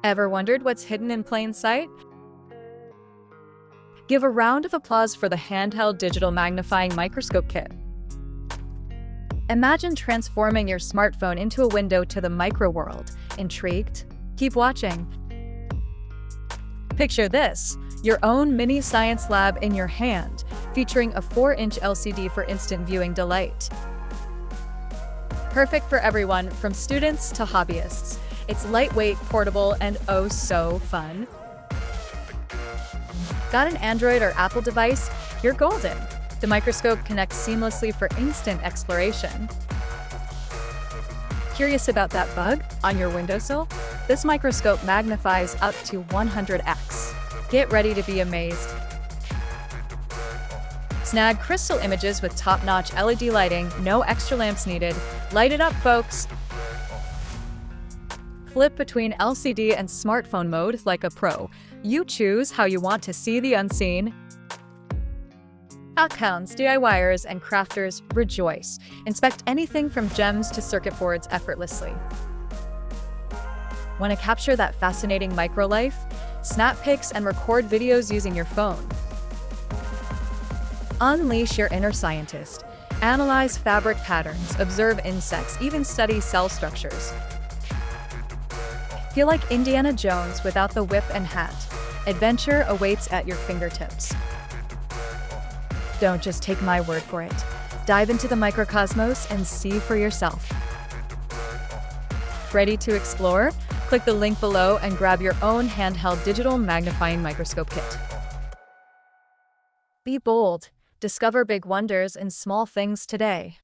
Ever wondered what's hidden in plain sight? Give a round of applause for the handheld digital magnifying microscope kit. Imagine transforming your smartphone into a window to the micro world. Intrigued? Keep watching. Picture this, your own mini science lab in your hand, featuring a 4-inch LCD for instant viewing delight. Perfect for everyone, from students to hobbyists. It's lightweight, portable, and oh so fun. Got an Android or Apple device? You're golden. The Microscope connects seamlessly for instant exploration. Curious about that bug on your windowsill? This Microscope magnifies up to 100x. Get ready to be amazed. Snag crystal images with top-notch LED lighting, no extra lamps needed. Light it up, folks! Flip between LCD and smartphone mode like a pro. You choose how you want to see the unseen. Outcomes, DIYers, and crafters rejoice. Inspect anything from gems to circuit boards effortlessly. Want to capture that fascinating micro-life? Snap pics and record videos using your phone. Unleash your inner scientist. Analyze fabric patterns, observe insects, even study cell structures. Feel like Indiana Jones without the whip and hat. Adventure awaits at your fingertips. Don't just take my word for it. Dive into the microcosmos and see for yourself. Ready to explore? Click the link below and grab your own handheld digital magnifying microscope kit. Be bold. Discover big wonders in small things today.